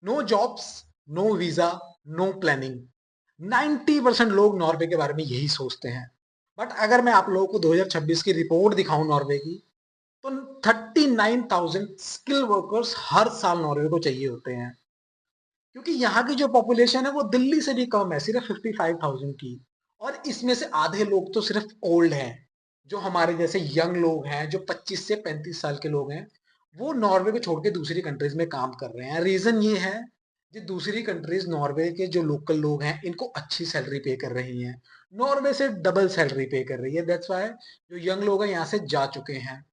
No jobs, no visa, no planning. 90% लोग Norway के बारे में यही सोचते हैं। बट अगर मैं आप लोगों को 2026 की रिपोर्ट दिखाऊं नॉर्वे की, तो 39,000 स्किल वर्कर्स हर साल नॉर्वे को चाहिए होते हैं। क्योंकि यहाँ की जो पॉपुलेशन है वो दिल्ली से भी कम है, सिर्फ 55,000 की। और इसमें से आधे लोग तो सिर्फ ओल्ड हैं। जो हमारे जैसे यंग लोग हैं, जो 25 से 35 साल के लोग हैं, वो नॉर्वे को छोड़ के दूसरी कंट्रीज में काम कर रहे हैं। रीजन ये है कि दूसरी कंट्रीज नॉर्वे के जो लोकल लोग हैं इनको अच्छी सैलरी पे कर रही हैं। नॉर्वे से डबल सैलरी पे कर रही है। दैट्स वाई जो यंग लोग हैं यहाँ से जा चुके हैं।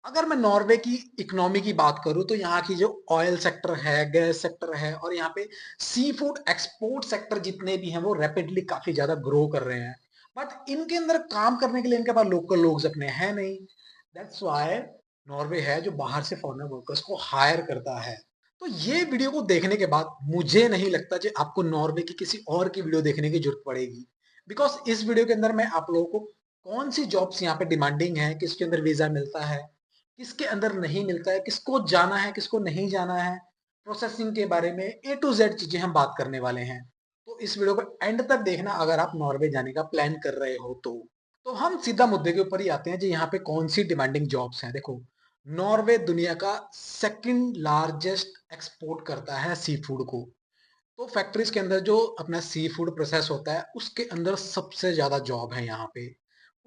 अगर मैं नॉर्वे की इकोनॉमी की बात करूं तो यहाँ की जो ऑयल सेक्टर है, गैस सेक्टर है, और यहाँ पे सी फूड एक्सपोर्ट सेक्टर जितने भी हैं वो रैपिडली काफी ज्यादा ग्रो कर रहे हैं। बट इनके अंदर काम करने के लिए इनके पास लोकल लोग अपने हैं नहीं। दैट्स वाई नॉर्वे है जो बाहर से फॉरेनर वर्कर्स को हायर करता है। तो ये वीडियो को देखने के बाद मुझे नहीं लगता कि आपको नॉर्वे की किसी और की वीडियो देखने की जरूरत पड़ेगी। बिकॉज इस वीडियो के अंदर मैं आप लोगों को कौन सी जॉब्स यहाँ पे डिमांडिंग है, किसके अंदर वीजा मिलता है, किसके अंदर नहीं मिलता है, किसको जाना है किसको नहीं जाना है, प्रोसेसिंग के बारे में A to Z चीजें हम बात करने वाले हैं। तो इस वीडियो को एंड तक देखना अगर आप नॉर्वे जाने का प्लान कर रहे हो तो हम सीधा मुद्दे के ऊपर ही आते हैं जी। यहाँ पे कौन सी डिमांडिंग जॉब्स हैं। देखो, नॉर्वे दुनिया का सेकंड लार्जेस्ट एक्सपोर्ट करता है सी फूड को। तो फैक्ट्रीज के अंदर जो अपना सी फूड प्रोसेस होता है उसके अंदर सबसे ज्यादा जॉब है यहाँ पे।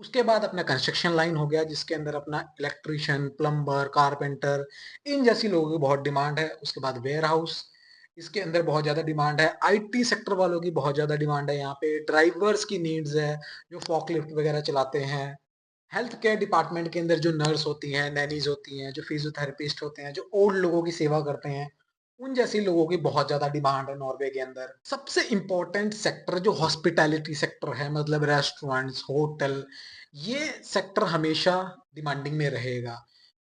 उसके बाद अपना कंस्ट्रक्शन लाइन हो गया जिसके अंदर अपना इलेक्ट्रिशियन, प्लम्बर, कारपेंटर, इन जैसी लोगों की बहुत डिमांड है। उसके बाद वेयर हाउस, इसके अंदर बहुत ज्यादा डिमांड है। आईटी सेक्टर वालों की बहुत ज्यादा डिमांड है। यहाँ पे ड्राइवर्स की नीड्स है जो फॉकलिफ्ट वगैरह चलाते हैं। हेल्थ केयर डिपार्टमेंट के अंदर जो नर्स होती हैं, नैनीज होती हैं, जो फिजियोथेरेपिस्ट होते हैं, जो ओल्ड लोगों की सेवा करते हैं, उन जैसे लोगों की बहुत ज्यादा डिमांड है नॉर्वे के अंदर। सबसे इंपॉर्टेंट सेक्टर जो हॉस्पिटैलिटी सेक्टर है, मतलब रेस्टोरेंट्स, होटल, ये सेक्टर हमेशा डिमांडिंग में रहेगा।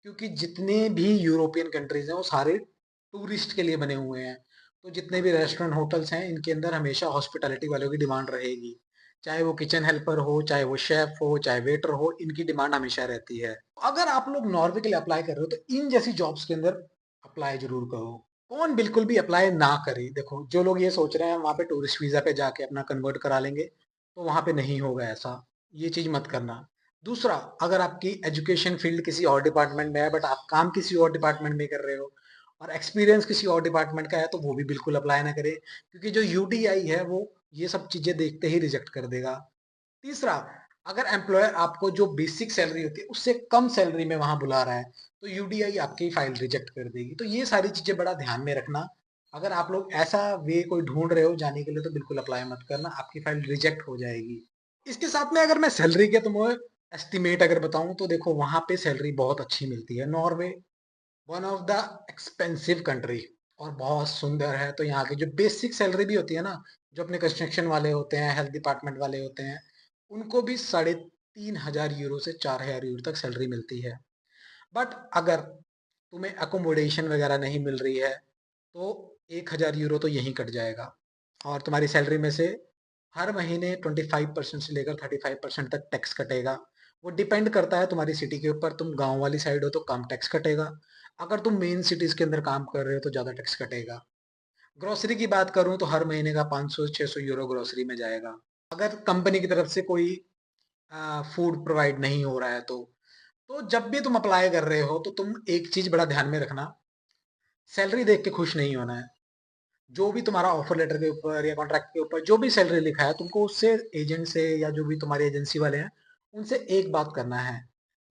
क्योंकि जितने भी यूरोपियन कंट्रीज हैं वो सारे टूरिस्ट के लिए बने हुए हैं। तो जितने भी रेस्टोरेंट, होटल्स हैं, इनके अंदर हमेशा हॉस्पिटैलिटी वालों की डिमांड रहेगी। चाहे वो किचन हेल्पर हो, चाहे वो शेफ हो, चाहे वेटर हो, इनकी डिमांड हमेशा रहती है। अगर आप लोग नॉर्वे के लिए अप्लाई कर रहे हो तो इन जैसी जॉब्स के अंदर अप्लाई जरूर करो। कौन बिल्कुल भी अप्लाई ना करे? देखो, जो लोग ये सोच रहे हैं वहां पे टूरिस्ट वीजा पे जाके अपना कन्वर्ट करा लेंगे, तो वहां पे नहीं होगा ऐसा। ये चीज मत करना। दूसरा, अगर आपकी एजुकेशन फील्ड किसी और डिपार्टमेंट में है बट आप काम किसी और डिपार्टमेंट में कर रहे हो और एक्सपीरियंस किसी और डिपार्टमेंट का है, तो वो भी बिल्कुल अप्लाई ना करें। क्योंकि जो यूडीआई है वो ये सब चीजें देखते ही रिजेक्ट कर देगा। तीसरा, अगर एम्प्लॉयर आपको जो बेसिक सैलरी होती है उससे कम सैलरी में वहां बुला रहा है, तो यूडीआई आपकी फाइल रिजेक्ट कर देगी। तो ये सारी चीजें बड़ा ध्यान में रखना। अगर आप लोग ऐसा वे कोई ढूंढ रहे हो जाने के लिए तो बिल्कुल अप्लाई मत करना, आपकी फाइल रिजेक्ट हो जाएगी। इसके साथ में अगर मैं सैलरी के तुम्हें एस्टिमेट अगर बताऊं तो देखो, वहां पे सैलरी बहुत अच्छी मिलती है। Norway one of the expensive country और बहुत सुंदर है। तो यहाँ की जो बेसिक सैलरी भी होती है ना, जो अपने कंस्ट्रक्शन वाले होते हैं, हेल्थ डिपार्टमेंट वाले होते हैं, उनको भी 3,500 यूरो से 4,000 यूरो तक सैलरी मिलती है। बट अगर तुम्हें अकोमोडेशन वगैरह नहीं मिल रही है तो 1,000 यूरो तो यहीं कट जाएगा। और तुम्हारी सैलरी में से हर महीने 25% से लेकर 35% तक टैक्स कटेगा। वो डिपेंड करता है तुम्हारी सिटी के ऊपर। तुम गांव वाली साइड हो तो कम टैक्स कटेगा, अगर तुम मेन सिटीज के अंदर काम कर रहे हो तो ज्यादा टैक्स कटेगा। ग्रोसरी की बात करूं तो हर महीने का 500 600 यूरो ग्रोसरी में जाएगा। अगर कंपनी की तरफ से कोई फूड प्रोवाइड नहीं हो रहा है तो जब भी तुम अप्लाई कर रहे हो तो तुम एक चीज बड़ा ध्यान में रखना, सैलरी देख के खुश नहीं होना है। जो भी तुम्हारा ऑफर लेटर के ऊपर या कॉन्ट्रैक्ट के ऊपर जो भी सैलरी लिखा है, तुमको उससे, एजेंट से या जो भी तुम्हारी एजेंसी वाले हैं, उनसे एक बात करना है,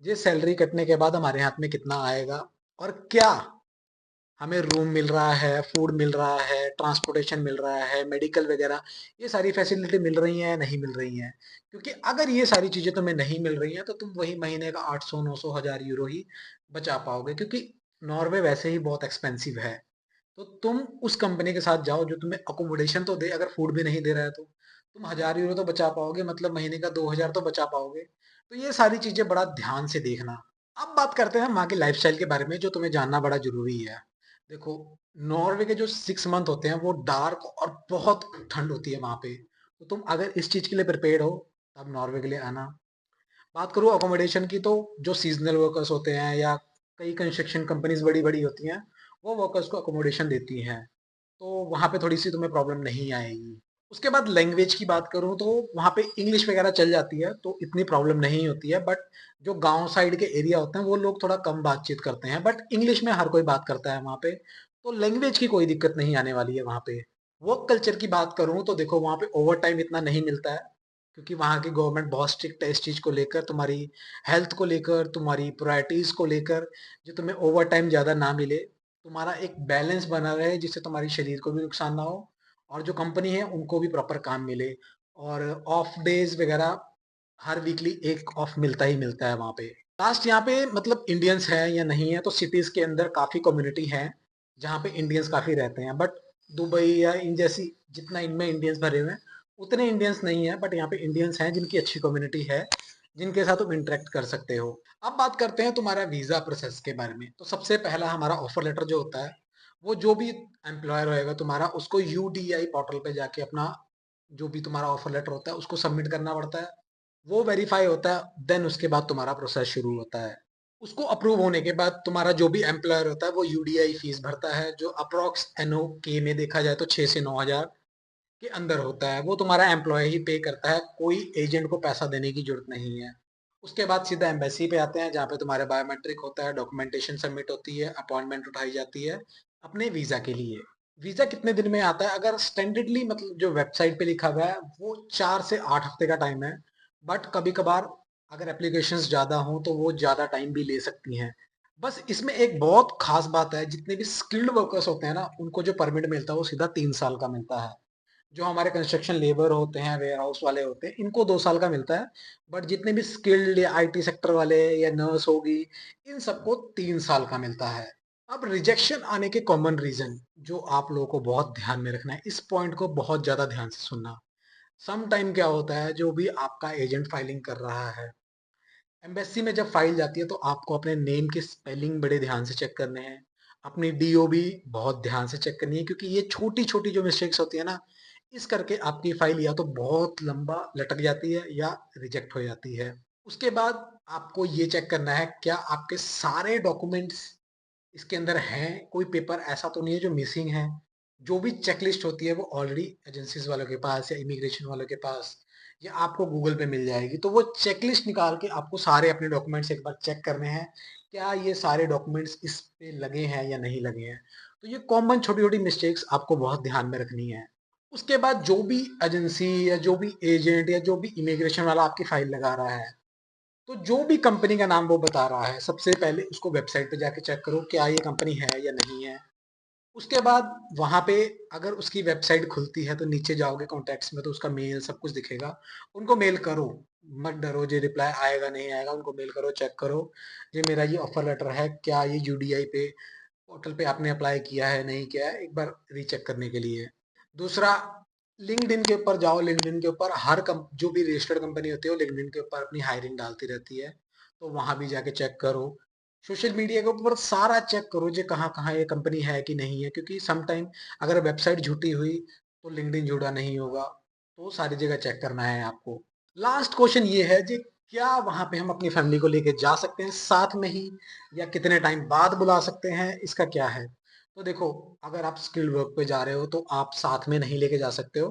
ये सैलरी कटने के बाद हमारे हाथ में कितना आएगा, और क्या हमें रूम मिल रहा है, फूड मिल रहा है, ट्रांसपोर्टेशन मिल रहा है, मेडिकल वगैरह, ये सारी फैसिलिटी मिल रही हैं या नहीं मिल रही हैं। क्योंकि अगर ये सारी चीजें तुम्हें नहीं मिल रही हैं तो तुम वही महीने का 800 900 1000 यूरो ही बचा पाओगे। क्योंकि नॉर्वे वैसे ही बहुत एक्सपेंसिव है। तो तुम उस कंपनी के साथ जाओ जो तुम्हें अकोमोडेशन तो दे, अगर फूड भी नहीं दे रहा है तो तुम 1,000 यूरो तो बचा पाओगे, मतलब महीने का 2,000 तो बचा पाओगे। तो ये सारी चीजें बड़ा ध्यान से देखना। अब बात करते हैं वहाँ की लाइफस्टाइल के बारे में जो तुम्हें जानना बड़ा जरूरी है। देखो, नॉर्वे के जो 6 मंथ होते हैं वो डार्क और बहुत ठंड होती है वहां पे। तो तुम अगर इस चीज के लिए प्रिपेयर हो तब नॉर्वे के लिए आना। बात करूँ अकोमोडेशन की, तो जो सीजनल वर्कर्स होते हैं या कई कंस्ट्रक्शन कंपनीज बड़ी बड़ी होती हैं, वो वर्कर्स को अकोमोडेशन देती हैं। तो वहाँ पे थोड़ी सी तुम्हें प्रॉब्लम नहीं आएगी। उसके बाद लैंग्वेज की बात करूँ तो वहाँ पे इंग्लिश वगैरह चल जाती है, तो इतनी प्रॉब्लम नहीं होती है। बट जो गांव साइड के एरिया होते हैं वो लोग थोड़ा कम बातचीत करते हैं, बट इंग्लिश में हर कोई बात करता है वहाँ पे। तो लैंग्वेज की कोई दिक्कत नहीं आने वाली है वहाँ पे। वर्क कल्चर की बात करूँ तो देखो वहाँ पे ओवर टाइम इतना नहीं मिलता है, क्योंकि वहाँ की गवर्नमेंट बहुत स्ट्रिक्ट है इस चीज़ को लेकर, तुम्हारी हेल्थ को लेकर, तुम्हारी प्रायोरिटीज़ को लेकर, जो तुम्हें ओवर टाइम ज़्यादा ना मिले, तुम्हारा एक बैलेंस बना रहे जिससे तुम्हारी शरीर को भी नुकसान ना हो और जो कंपनी है उनको भी प्रॉपर काम मिले। और ऑफ डेज वगैरह हर वीकली एक ऑफ मिलता ही मिलता है वहाँ पे। लास्ट यहाँ पे मतलब इंडियंस है या नहीं है, तो सिटीज के अंदर काफ़ी कम्युनिटी है जहाँ पे इंडियंस काफ़ी रहते हैं। बट दुबई या इन जैसी जितना इनमें इंडियंस भरे हुए हैं उतने इंडियंस नहीं है, बट यहाँ पे इंडियंस हैं जिनकी अच्छी कम्युनिटी है, जिनके साथ तुम इंटरेक्ट कर सकते हो। अब बात करते हैं तुम्हारा वीज़ा प्रोसेस के बारे में। तो सबसे पहला हमारा ऑफर लेटर जो होता है, वो जो भी एम्प्लॉयर होएगा तुम्हारा उसको यूडीआई पोर्टल पे जाके अपना जो भी तुम्हारा ऑफर लेटर होता है उसको सबमिट करना पड़ता है। वो वेरीफाई होता है, देन उसके बाद तुम्हारा प्रोसेस शुरू होता है। उसको अप्रूव होने के बाद तुम्हारा जो भी एम्प्लॉयर होता है वो यूडीआई फीस भरता है, जो अप्रोक्स एनओ के में देखा जाए तो 6 से 9 हज़ार के अंदर होता है। वो तुम्हारा एम्प्लॉय ही पे करता है, कोई एजेंट को पैसा देने की जरूरत नहीं है। उसके बाद सीधा एम्बेसी पे आते हैं जहाँ पे तुम्हारे बायोमेट्रिक होता है, डॉक्यूमेंटेशन सबमिट होती है, अपॉइंटमेंट उठाई जाती है अपने वीजा के लिए। वीजा कितने दिन में आता है? अगर स्टैंडर्डली मतलब जो वेबसाइट पे लिखा हुआ है वो 4 से 8 हफ्ते का टाइम है। बट कभी कभार अगर एप्लीकेशंस ज्यादा हों तो वो ज्यादा टाइम भी ले सकती हैं। बस इसमें एक बहुत खास बात है, जितने भी स्किल्ड वर्कर्स होते हैं ना उनको जो परमिट मिलता है वो सीधा 3 साल का मिलता है। जो हमारे कंस्ट्रक्शन लेबर होते हैं, वेयर हाउस वाले होते हैं, इनको 2 साल का मिलता है। बट जितने भी स्किल्ड या आईटी सेक्टर वाले या नर्स होगी, इन सबको 3 साल का मिलता है। अब रिजेक्शन आने के कॉमन रीजन जो आप लोगों को बहुत ध्यान में रखना है, इस पॉइंट को बहुत ज्यादा ध्यान से सुनना। सम टाइम क्या होता है, जो भी आपका एजेंट फाइलिंग कर रहा है एम्बेसी में, जब फाइल जाती है तो आपको अपने नेम की स्पेलिंग बड़े ध्यान से चेक करने हैं। अपनी डीओ भी बहुत ध्यान से चेक करनी है, क्योंकि ये छोटी छोटी जो मिस्टेक्स होती है ना, इस करके आपकी फाइल या तो बहुत लंबा लटक जाती है या रिजेक्ट हो जाती है। उसके बाद आपको ये चेक करना है क्या आपके सारे डॉक्यूमेंट्स इसके अंदर हैं, कोई पेपर ऐसा तो नहीं है जो मिसिंग है। जो भी चेकलिस्ट होती है वो ऑलरेडी एजेंसीज वालों के पास या इमिग्रेशन वालों के पास या आपको गूगल पे मिल जाएगी। तो वो चेकलिस्ट निकाल के आपको सारे अपने डॉक्यूमेंट्स एक बार चेक करने हैं, क्या ये सारे डॉक्यूमेंट्स इस पे लगे हैं या नहीं लगे हैं। तो ये कॉमन छोटी छोटी मिस्टेक्स आपको बहुत ध्यान में रखनी है। उसके बाद जो भी एजेंसी या जो भी एजेंट या जो भी इमिग्रेशन वाला आपकी फाइल लगा रहा है, तो जो भी कंपनी का नाम वो बता रहा है, सबसे पहले उसको वेबसाइट पे जाके चेक करो क्या ये कंपनी है या नहीं है। उसके बाद वहां पे अगर उसकी वेबसाइट खुलती है तो नीचे जाओगे कॉन्टैक्ट्स में तो उसका मेल सब कुछ दिखेगा। उनको मेल करो, मत डरो जे रिप्लाई आएगा नहीं आएगा, उनको मेल करो, चेक करो ये मेरा ये ऑफर लेटर है, क्या ये यूडीआई पे पोर्टल पे आपने अप्लाई किया है नहीं किया है, एक बार रीचेक करने के लिए। दूसरा, लिंक्डइन के ऊपर जाओ। लिंक्डइन के ऊपर जो भी रजिस्टर्ड कंपनी होती है वो लिंक्डइन के ऊपर अपनी हायरिंग डालती रहती है, तो वहां भी जाके चेक करो। सोशल मीडिया के ऊपर सारा चेक करो जो कहाँ कहाँ ये कंपनी है कि नहीं है, क्योंकि सम टाइम अगर वेबसाइट झूठी हुई तो लिंक्डइन जुड़ा नहीं होगा। तो सारी जगह चेक करना है आपको। लास्ट क्वेश्चन ये है जी, क्या वहां पे हम अपनी फैमिली को लेके जा सकते हैं साथ में ही, या कितने टाइम बाद बुला सकते हैं, इसका क्या है? तो देखो, अगर आप स्किल्ड वर्क पे जा रहे हो तो आप साथ में नहीं लेके जा सकते हो।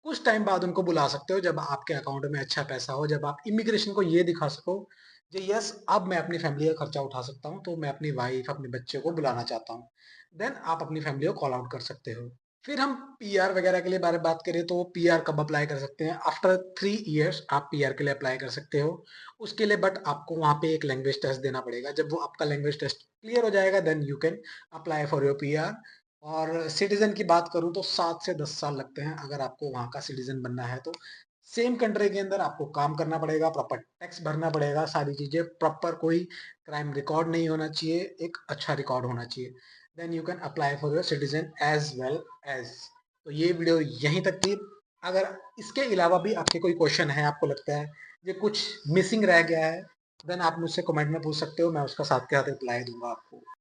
कुछ टाइम बाद उनको बुला सकते हो जब आपके अकाउंट में अच्छा पैसा हो, जब आप इमिग्रेशन को ये दिखा सको जी यस अब मैं अपनी फैमिली का खर्चा उठा सकता हूँ, तो मैं अपनी वाइफ अपने बच्चे को बुलाना चाहता हूँ। देन आप अपनी फैमिली को कॉल आउट कर सकते हो। फिर हम पीआर वगैरह के लिए बारे में बात करें तो पीआर कब अप्लाई कर सकते हैं? आफ्टर 3 इयर्स आप पीआर के लिए अप्लाई कर सकते हो। उसके लिए बट आपको वहाँ पे एक लैंग्वेज टेस्ट देना पड़ेगा। जब वो आपका लैंग्वेज टेस्ट क्लियर हो जाएगा then you can apply for your PR. और सिटीजन की बात करूँ तो 7 से 10 साल लगते हैं अगर आपको वहाँ का सिटीजन बनना है तो। सेम कंट्री के अंदर आपको काम करना पड़ेगा, प्रॉपर टैक्स भरना पड़ेगा, सारी चीजें प्रॉपर, कोई क्राइम रिकॉर्ड नहीं होना चाहिए, एक अच्छा रिकॉर्ड होना चाहिए। Then you can apply for your citizen as well as. तो ये वीडियो यहीं तक थी। अगर इसके अलावा भी आपके कोई क्वेश्चन है, आपको लगता है ये कुछ मिसिंग रह गया है, देन आप मुझसे कमेंट में पूछ सकते हो, मैं उसका साथ के साथ रिप्लाई दूंगा आपको।